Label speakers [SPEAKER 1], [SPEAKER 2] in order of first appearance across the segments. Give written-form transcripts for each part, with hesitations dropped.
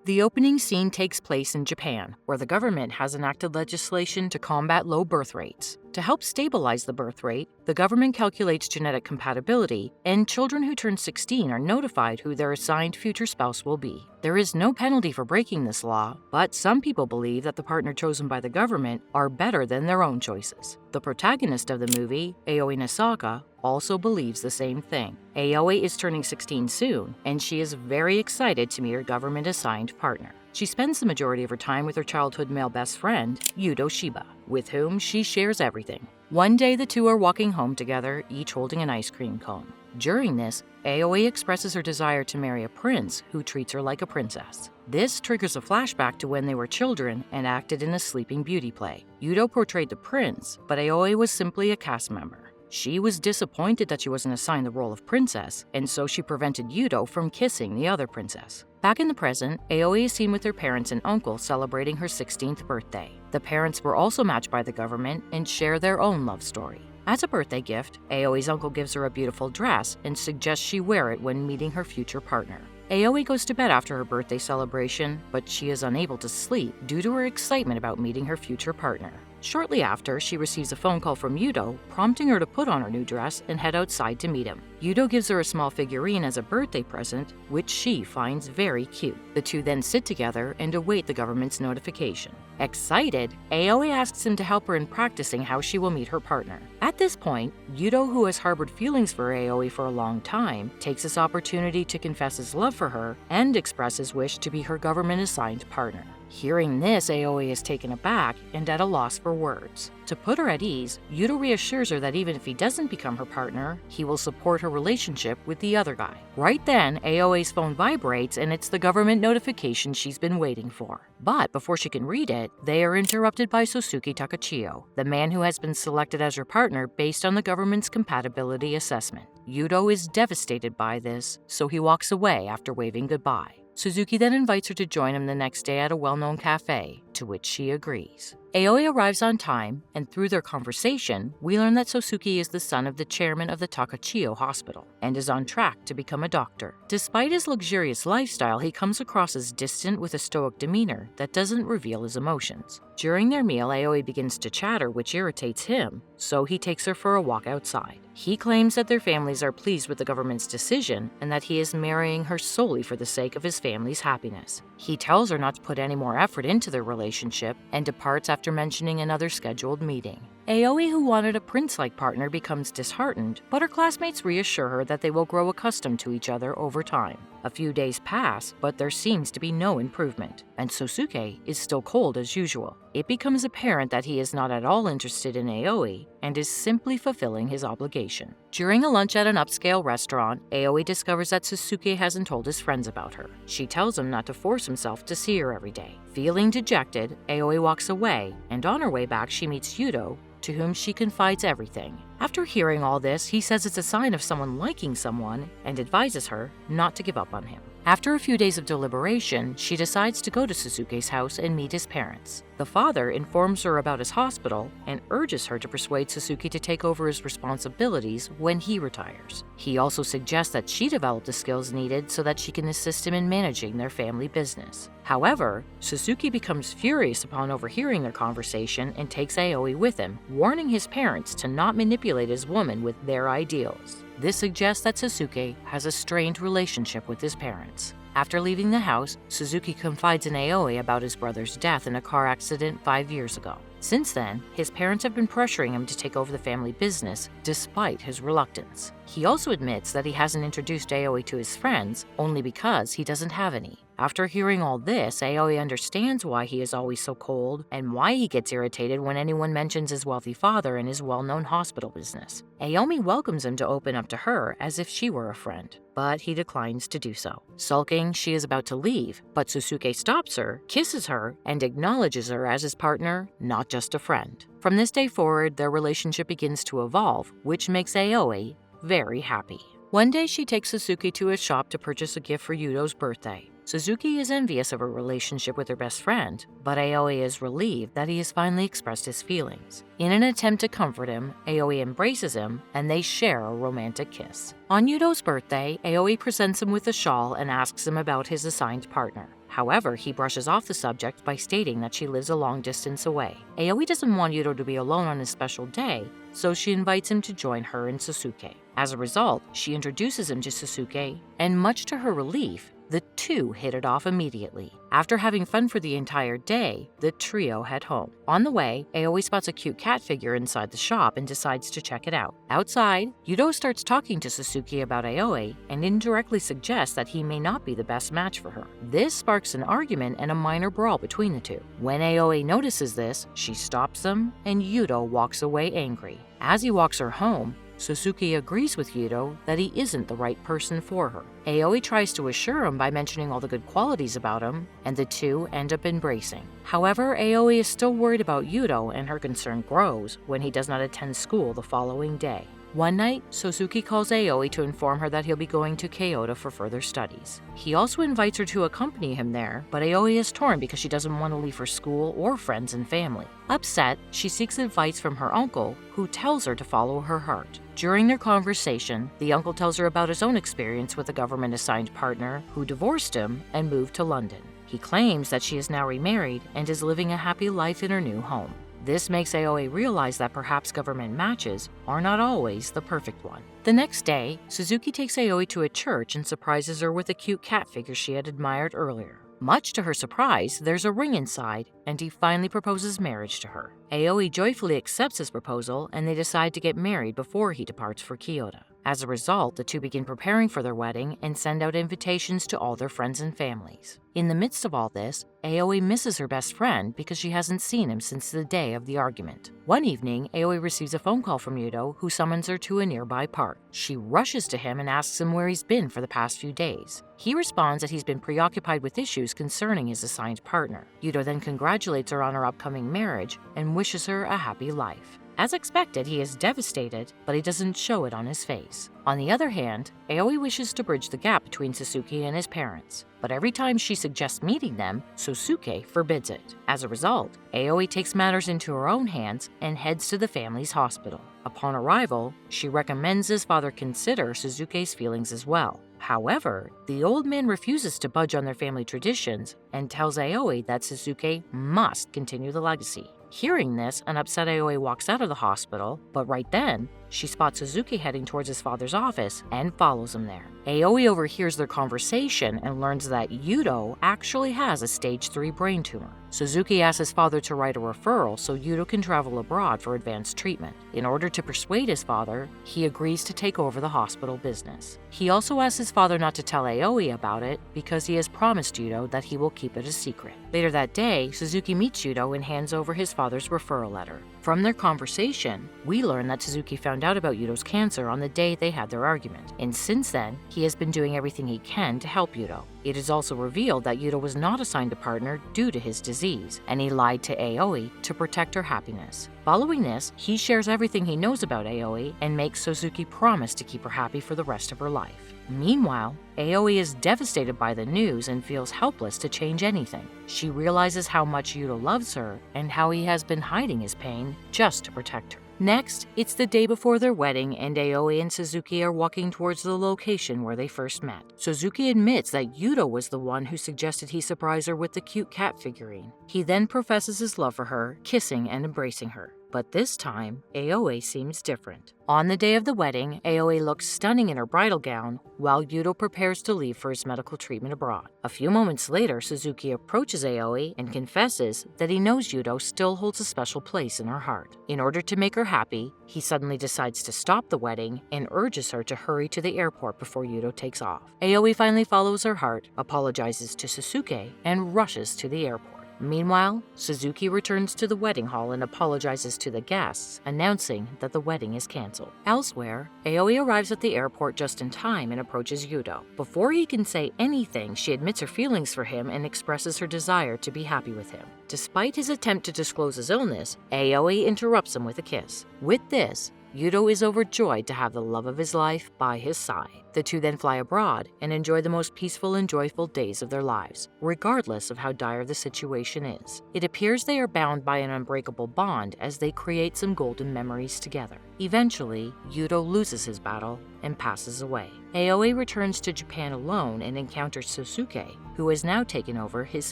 [SPEAKER 1] The opening scene takes place in Japan, where the government has enacted legislation to combat low birth rates. To help stabilize the birth rate, the government calculates genetic compatibility, and children who turn 16 are notified who their assigned future spouse will be. There is no penalty for breaking this law, but some people believe that the partner chosen by the government are better than their own choices. The protagonist of the movie, Aoi Nisaka, also believes the same thing. Aoi is turning 16 soon, and she is very excited to meet her government-assigned partner. She spends the majority of her time with her childhood male best friend, Yudo Shiba, with whom she shares everything. One day, the two are walking home together, each holding an ice cream cone. During this, Aoi expresses her desire to marry a prince who treats her like a princess. This triggers a flashback to when they were children and acted in a Sleeping Beauty play. Yudo portrayed the prince, but Aoi was simply a cast member. She was disappointed that she wasn't assigned the role of princess, and so she prevented Yudo from kissing the other princess. Back in the present, Aoi is seen with her parents and uncle celebrating her 16th birthday. The parents were also matched by the government and share their own love story. As a birthday gift, Aoi's uncle gives her a beautiful dress and suggests she wear it when meeting her future partner. Aoi goes to bed after her birthday celebration, but she is unable to sleep due to her excitement about meeting her future partner. Shortly after, she receives a phone call from Yudo, prompting her to put on her new dress and head outside to meet him. Yudo gives her a small figurine as a birthday present, which she finds very cute. The two then sit together and await the government's notification. Excited, Aoi asks him to help her in practicing how she will meet her partner. At this point, Yudo, who has harbored feelings for Aoi for a long time, takes this opportunity to confess his love for her and express his wish to be her government-assigned partner. Hearing this, Aoi is taken aback and at a loss for words. To put her at ease, Yudo reassures her that even if he doesn't become her partner, he will support her relationship with the other guy. Right then, Aoi's phone vibrates and it's the government notification she's been waiting for. But before she can read it, they are interrupted by Sosuke Takachiyo, the man who has been selected as her partner based on the government's compatibility assessment. Yudo is devastated by this, so he walks away after waving goodbye. Suzuki then invites her to join him the next day at a well-known cafe, to which she agrees. Aoi arrives on time, and through their conversation, we learn that Sosuke is the son of the chairman of the Takachiyo Hospital and is on track to become a doctor. Despite his luxurious lifestyle, he comes across as distant with a stoic demeanor that doesn't reveal his emotions. During their meal, Aoi begins to chatter, which irritates him, so he takes her for a walk outside. He claims that their families are pleased with the government's decision and that he is marrying her solely for the sake of his family's happiness. He tells her not to put any more effort into their relationship and departs after mentioning another scheduled meeting. Aoi, who wanted a prince-like partner, becomes disheartened, but her classmates reassure her that they will grow accustomed to each other over time. A few days pass, but there seems to be no improvement, and Sosuke is still cold as usual. It becomes apparent that he is not at all interested in Aoi and is simply fulfilling his obligation. During a lunch at an upscale restaurant, Aoi discovers that Sosuke hasn't told his friends about her. She tells him not to force himself to see her every day. Feeling dejected, Aoi walks away, and on her way back she meets Yudo, to whom she confides everything. After hearing all this, he says it's a sign of someone liking someone and advises her not to give up on him. After a few days of deliberation, she decides to go to Suzuki's house and meet his parents. The father informs her about his hospital and urges her to persuade Suzuki to take over his responsibilities when he retires. He also suggests that she develop the skills needed so that she can assist him in managing their family business. However, Suzuki becomes furious upon overhearing their conversation and takes Aoi with him, warning his parents to not manipulate his woman with their ideals. This suggests that Suzuki has a strained relationship with his parents. After leaving the house, Suzuki confides in Aoi about his brother's death in a car accident 5 years ago. Since then, his parents have been pressuring him to take over the family business despite his reluctance. He also admits that he hasn't introduced Aoi to his friends only because he doesn't have any. After hearing all this, Aoi understands why he is always so cold and why he gets irritated when anyone mentions his wealthy father and his well-known hospital business. Aoi welcomes him to open up to her as if she were a friend, but he declines to do so. Sulking, she is about to leave, but Suzuki stops her, kisses her, and acknowledges her as his partner, not just a friend. From this day forward, their relationship begins to evolve, which makes Aoi very happy. One day, she takes Suzuki to a shop to purchase a gift for Yudo's birthday. Suzuki is envious of her relationship with her best friend, but Aoi is relieved that he has finally expressed his feelings. In an attempt to comfort him, Aoi embraces him, and they share a romantic kiss. On Yudo's birthday, Aoi presents him with a shawl and asks him about his assigned partner. However, he brushes off the subject by stating that she lives a long distance away. Aoi doesn't want Yuto to be alone on his special day, so she invites him to join her and Sasuke. As a result, she introduces him to Sasuke, and much to her relief, the two hit it off immediately. After having fun for the entire day, the trio head home. On the way, Aoi spots a cute cat figure inside the shop and decides to check it out. Outside, Yuto starts talking to Sasuke about Aoi and indirectly suggests that he may not be the best match for her. This sparks an argument and a minor brawl between the two. When Aoi notices this, she stops them and Yuto walks away angry. As he walks her home, Sasuke agrees with Yuto that he isn't the right person for her. Aoi tries to assure him by mentioning all the good qualities about him, and the two end up embracing. However, Aoi is still worried about Yuto, and her concern grows when he does not attend school the following day. One night, Sasuke calls Aoi to inform her that he'll be going to Kyoto for further studies. He also invites her to accompany him there, but Aoi is torn because she doesn't want to leave her school or friends and family. Upset, she seeks advice from her uncle, who tells her to follow her heart. During their conversation, the uncle tells her about his own experience with a government-assigned partner who divorced him and moved to London. He claims that she is now remarried and is living a happy life in her new home. This makes Aoi realize that perhaps government matches are not always the perfect one. The next day, Suzuki takes Aoi to a church and surprises her with a cute cat figure she had admired earlier. Much to her surprise, there's a ring inside, and he finally proposes marriage to her. Aoi joyfully accepts his proposal, and they decide to get married before he departs for Kyoto. As a result, the two begin preparing for their wedding and send out invitations to all their friends and families. In the midst of all this, Aoi misses her best friend because she hasn't seen him since the day of the argument. One evening, Aoi receives a phone call from Yuto, who summons her to a nearby park. She rushes to him and asks him where he's been for the past few days. He responds that he's been preoccupied with issues concerning his assigned partner. Yuto then congratulates her on her upcoming marriage and wishes her a happy life. As expected, he is devastated, but he doesn't show it on his face. On the other hand, Aoi wishes to bridge the gap between Sasuke and his parents, but every time she suggests meeting them, Sasuke forbids it. As a result, Aoi takes matters into her own hands and heads to the family's hospital. Upon arrival, she recommends his father consider Suzuki's feelings as well. However, the old man refuses to budge on their family traditions and tells Aoi that Sasuke must continue the legacy. Hearing this, an upset Aoi walks out of the hospital, but right then, she spots Suzuki heading towards his father's office and follows him there. Aoi overhears their conversation and learns that Yuto actually has a stage 3 brain tumor. Suzuki asks his father to write a referral so Yuto can travel abroad for advanced treatment. In order to persuade his father, he agrees to take over the hospital business. He also asks his father not to tell Aoi about it because he has promised Yuto that he will keep it a secret. Later that day, Suzuki meets Yuto and hands over his father's referral letter. From their conversation, we learn that Suzuki found out about Yuto's cancer on the day they had their argument, and since then, he has been doing everything he can to help Yuto. It is also revealed that Yuto was not assigned a partner due to his disease, and he lied to Aoi to protect her happiness. Following this, he shares everything he knows about Aoi and makes Suzuki promise to keep her happy for the rest of her life. Meanwhile, Aoi is devastated by the news and feels helpless to change anything. She realizes how much Yuto loves her and how he has been hiding his pain just to protect her. Next, it's the day before their wedding and Aoi and Suzuki are walking towards the location where they first met. Suzuki admits that Yuto was the one who suggested he surprise her with the cute cat figurine. He then professes his love for her, kissing and embracing her. But this time, Aoi seems different. On the day of the wedding, Aoi looks stunning in her bridal gown, while Yuto prepares to leave for his medical treatment abroad. A few moments later, Suzuki approaches Aoi and confesses that he knows Yuto still holds a special place in her heart. In order to make her happy, he suddenly decides to stop the wedding and urges her to hurry to the airport before Yuto takes off. Aoi finally follows her heart, apologizes to Sasuke, and rushes to the airport. Meanwhile, Suzuki returns to the wedding hall and apologizes to the guests, announcing that the wedding is canceled. Elsewhere, Aoi arrives at the airport just in time and approaches Yuto. Before he can say anything, she admits her feelings for him and expresses her desire to be happy with him. Despite his attempt to disclose his illness, Aoi interrupts him with a kiss. With this, Yudo is overjoyed to have the love of his life by his side. The two then fly abroad and enjoy the most peaceful and joyful days of their lives, regardless of how dire the situation is. It appears they are bound by an unbreakable bond as they create some golden memories together. Eventually, Yudo loses his battle and passes away. Aoi returns to Japan alone and encounters Sosuke, who has now taken over his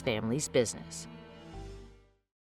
[SPEAKER 1] family's business.